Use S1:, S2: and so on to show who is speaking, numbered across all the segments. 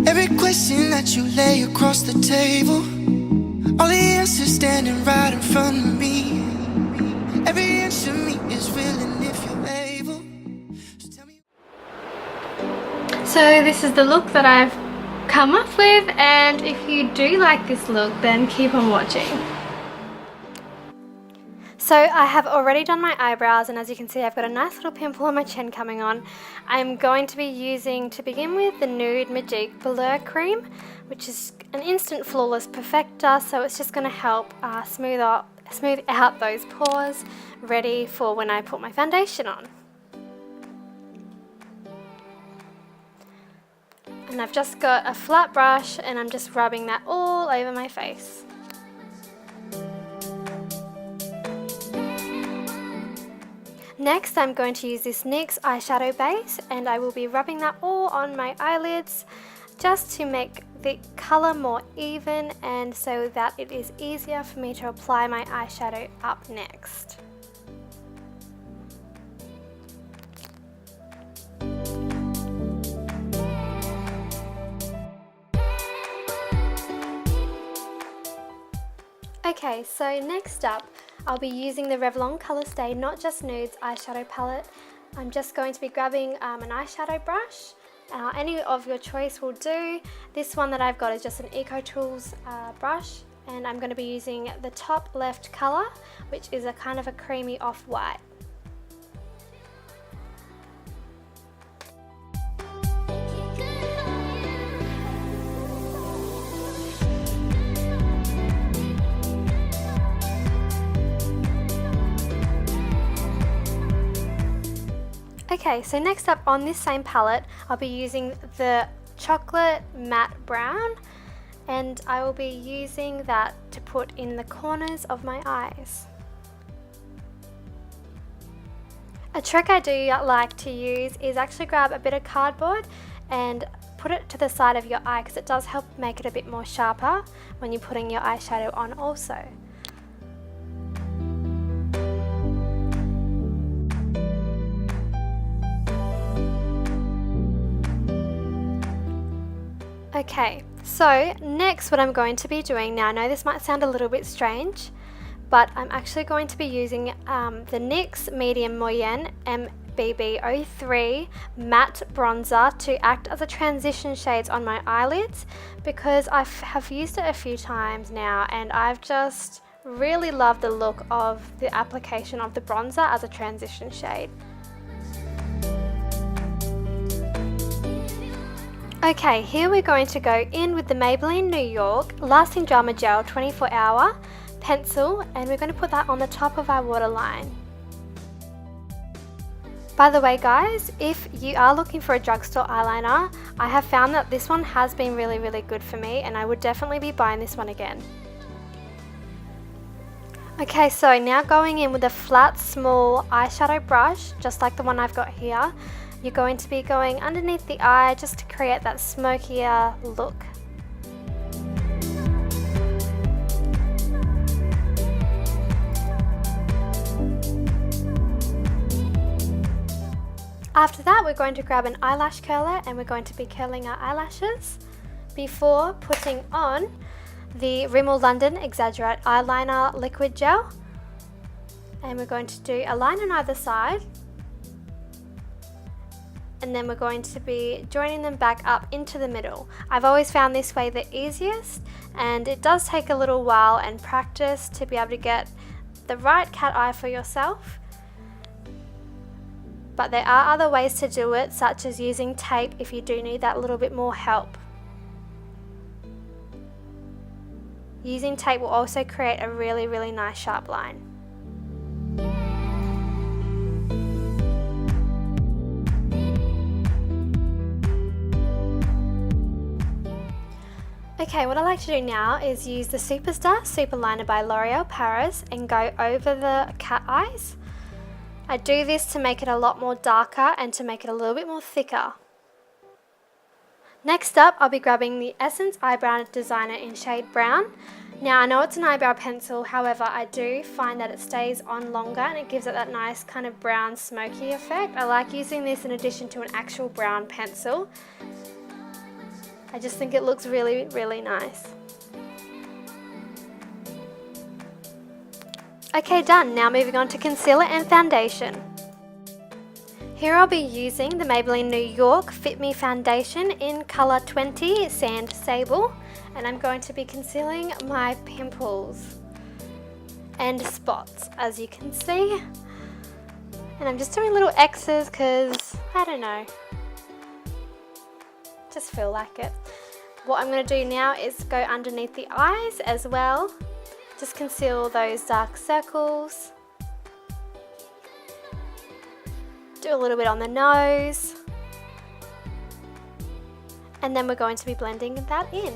S1: Every question that you lay across the table, all the answers standing right in front of me. Every inch of me is willing if you're able. So tell me.
S2: So this is the look that I've come up with, and if you do like this look, then keep on watching. So I have already done my eyebrows, and as you can see I've got a nice little pimple on my chin coming on. I'm going to be using, to begin with, the Nude Magique Blur Cream, which is an instant flawless perfector, so it's just going to help smooth out those pores, ready for when I put my foundation on. And I've just got a flat brush and I'm just rubbing that all over my face. Next, I'm going to use this NYX eyeshadow base, and I will be rubbing that all on my eyelids just to make the colour more even and so that it is easier for me to apply my eyeshadow up next. Okay, so next up, I'll be using the Revlon Colour Stay Not Just Nudes eyeshadow palette. I'm just going to be grabbing an eyeshadow brush. Any of your choice will do. This one that I've got is just an Eco Tools brush, and I'm going to be using the top left colour, which is a kind of a creamy off-white. Okay, so next up on this same palette, I'll be using the Chocolate Matte Brown, and I will be using that to put in the corners of my eyes. A trick I do like to use is actually grab a bit of cardboard and put it to the side of your eye, because it does help make it a bit more sharper when you're putting your eyeshadow on also. Okay, so next what I'm going to be doing, now I know this might sound a little bit strange, but I'm actually going to be using the NYX Medium Moyenne MBB03 Matte Bronzer to act as a transition shades on my eyelids, because I have used it a few times now and I've just really loved the look of the application of the bronzer as a transition shade. Okay, here we're going to go in with the Maybelline New York Lasting Drama Gel 24 Hour pencil, and we're going to put that on the top of our waterline. By the way guys, if you are looking for a drugstore eyeliner, I have found that this one has been really good for me, and I would definitely be buying this one again. Okay, so now going in with a flat small eyeshadow brush, just like the one I've got here. You're going to be going underneath the eye just to create that smokier look. After that, we're going to grab an eyelash curler and we're going to be curling our eyelashes before putting on the Rimmel London Exaggerate Eyeliner Liquid Gel. And we're going to do a line on either side. And then we're going to be joining them back up into the middle. I've always found this way the easiest, and it does take a little while and practice to be able to get the right cat eye for yourself. But there are other ways to do it, such as using tape if you do need that little bit more help. Using tape will also create a really nice sharp line. Okay, what I like to do now is use the Superstar Super Liner by L'Oreal Paris and go over the cat eyes. I do this to make it a lot more darker and to make it a little bit more thicker. Next up, I'll be grabbing the Essence Eyebrow Designer in shade Brown. Now I know it's an eyebrow pencil, however I do find that it stays on longer and it gives it that nice kind of brown smoky effect. I like using this in addition to an actual brown pencil. I just think it looks really, really nice. Okay, done. Now moving on to concealer and foundation. Here I'll be using the Maybelline New York Fit Me Foundation in colour 20 Sand Sable, and I'm going to be concealing my pimples and spots, as you can see. And I'm just doing little X's because, I don't know, just feel like it. What I'm going to do now is go underneath the eyes as well. Just conceal those dark circles. Do a little bit on the nose. And then we're going to be blending that in.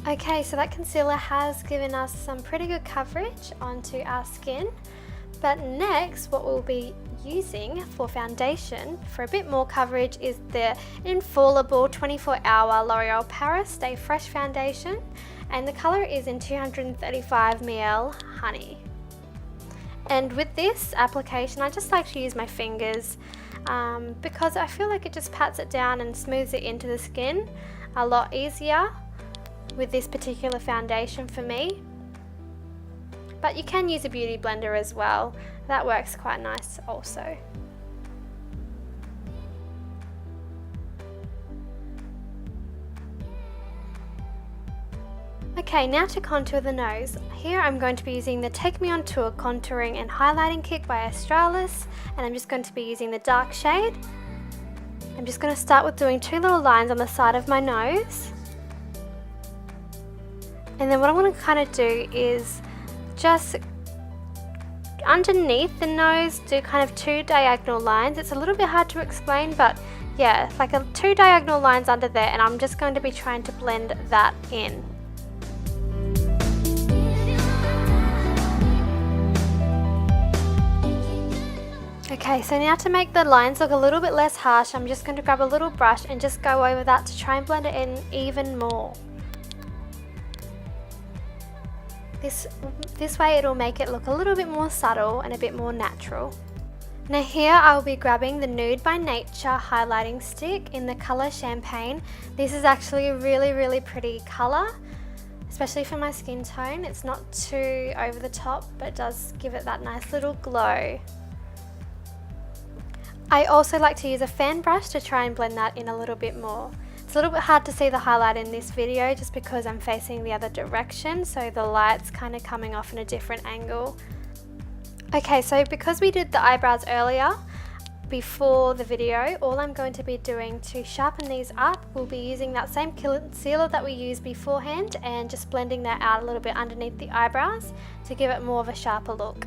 S2: Okay, so that concealer has given us some pretty good coverage onto our skin, but next what we'll be using for foundation for a bit more coverage is the Infallible 24-Hour L'Oreal Paris Stay Fresh Foundation, and the colour is in 235ml Honey. And with this application I just like to use my fingers because I feel like it just pats it down and smooths it into the skin a lot easier with this particular foundation for me. But you can use a beauty blender as well, that works quite nice also. Okay, now to contour the nose. Here I'm going to be using the Take Me On Tour Contouring and Highlighting Kit by Australis, and I'm just going to be using the dark shade. I'm just going to start with doing two little lines on the side of my nose. And then what I want to kind of do is just underneath the nose do kind of two diagonal lines. It's a little bit hard to explain, but yeah, it's like two diagonal lines under there, and I'm just going to be trying to blend that in. Okay, so now to make the lines look a little bit less harsh, I'm just going to grab a little brush and just go over that to try and blend it in even more. This way it'll make it look a little bit more subtle and a bit more natural. Now here I'll be grabbing the Nude by Nature highlighting stick in the colour Champagne. This is actually a really, really pretty colour, especially for my skin tone. It's not too over the top, but it does give it that nice little glow. I also like to use a fan brush to try and blend that in a little bit more. It's a little bit hard to see the highlight in this video just because I'm facing the other direction, so the light's kind of coming off in a different angle. Okay, so because we did the eyebrows earlier, before the video, all I'm going to be doing to sharpen these up, we'll be using that same concealer that we used beforehand and just blending that out a little bit underneath the eyebrows to give it more of a sharper look.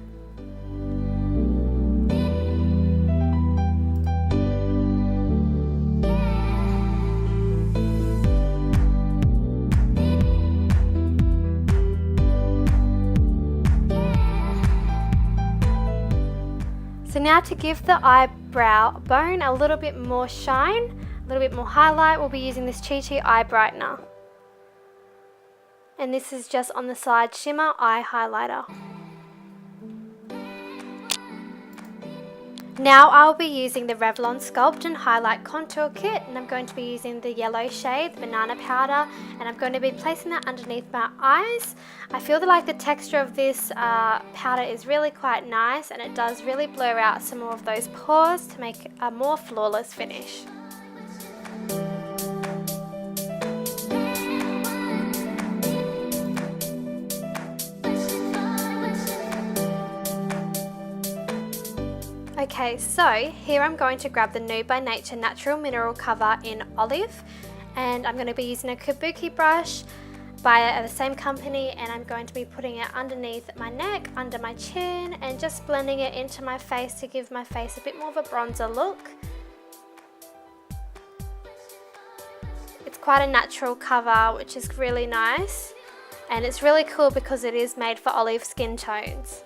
S2: So now to give the eyebrow bone a little bit more shine, a little bit more highlight, we'll be using this Chi Chi Eye Brightener. And this is just on the side shimmer eye highlighter. Now I'll be using the Revlon Sculpt and Highlight Contour Kit, and I'm going to be using the yellow shade, the banana powder, and I'm going to be placing that underneath my eyes. I feel like the texture of this powder is really quite nice, and it does really blur out some more of those pores to make a more flawless finish. Okay, so here I'm going to grab the Nude by Nature Natural Mineral Cover in Olive, and I'm going to be using a kabuki brush by the same company, and I'm going to be putting it underneath my neck, under my chin, and just blending it into my face to give my face a bit more of a bronzer look. It's quite a natural cover, which is really nice, and it's really cool because it is made for olive skin tones.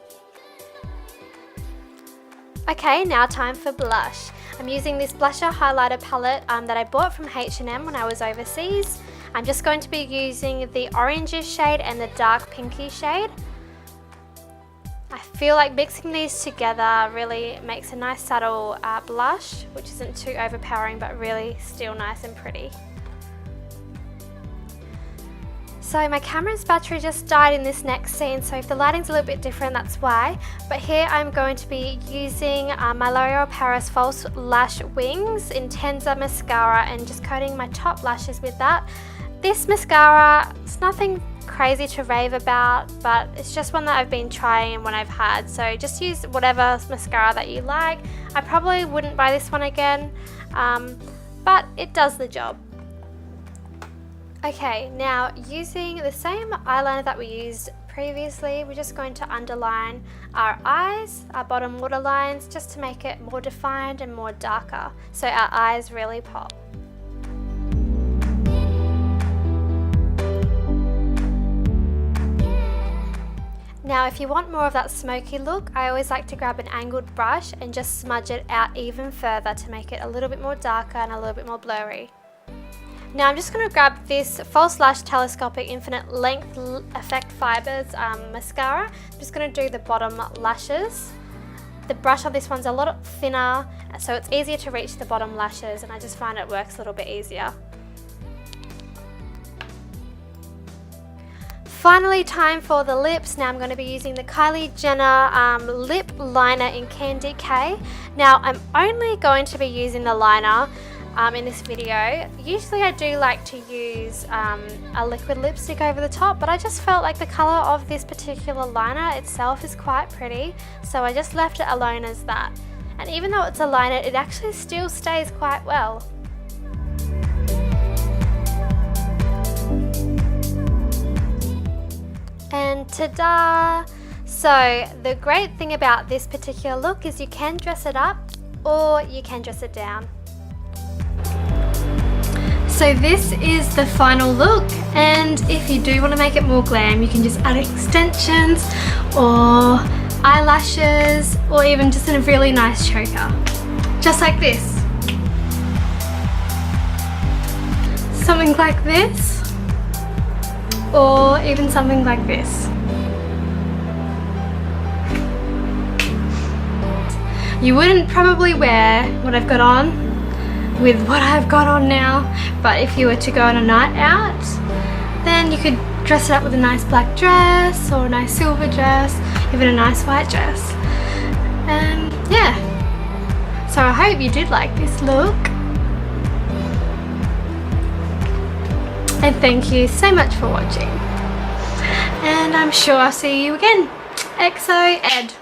S2: Okay, now time for blush. I'm using this blusher highlighter palette that I bought from H&M when I was overseas. I'm just going to be using the orangish shade and the dark pinky shade. I feel like mixing these together really makes a nice subtle blush, which isn't too overpowering but really still nice and pretty. So my camera's battery just died in this next scene, so if the lighting's a little bit different, that's why. But here I'm going to be using my L'Oreal Paris False Lash Wings Intensa Mascara and just coating my top lashes with that. This mascara, it's nothing crazy to rave about, but it's just one that I've been trying and one I've had, so just use whatever mascara that you like. I probably wouldn't buy this one again, but it does the job. Okay, now using the same eyeliner that we used previously, we're just going to underline our eyes, our bottom waterlines, just to make it more defined and more darker, so our eyes really pop. Now if you want more of that smoky look, I always like to grab an angled brush and just smudge it out even further to make it a little bit more darker and a little bit more blurry. Now I'm just going to grab this False Lash Telescopic Infinite Length Effect Fibers mascara. I'm just going to do the bottom lashes. The brush on this one's a lot thinner, so it's easier to reach the bottom lashes, and I just find it works a little bit easier. Finally, time for the lips. Now I'm going to be using the Kylie Jenner lip liner in Candy K. Now I'm only going to be using the liner in this video. Usually I do like to use a liquid lipstick over the top, but I just felt like the colour of this particular liner itself is quite pretty, so I just left it alone as that. And even though it's a liner, it actually still stays quite well. And ta-da! So the great thing about this particular look is you can dress it up or you can dress it down. So this is the final look, and if you do want to make it more glam, you can just add extensions or eyelashes or even just a really nice choker. Just like this. Something like this, or even something like this. You wouldn't probably wear what I've got on with what I've got on now, but if you were to go on a night out, then you could dress it up with a nice black dress or a nice silver dress, even a nice white dress. And yeah, so I hope you did like this look, and thank you so much for watching, and I'm sure I'll see you again. XO Ed.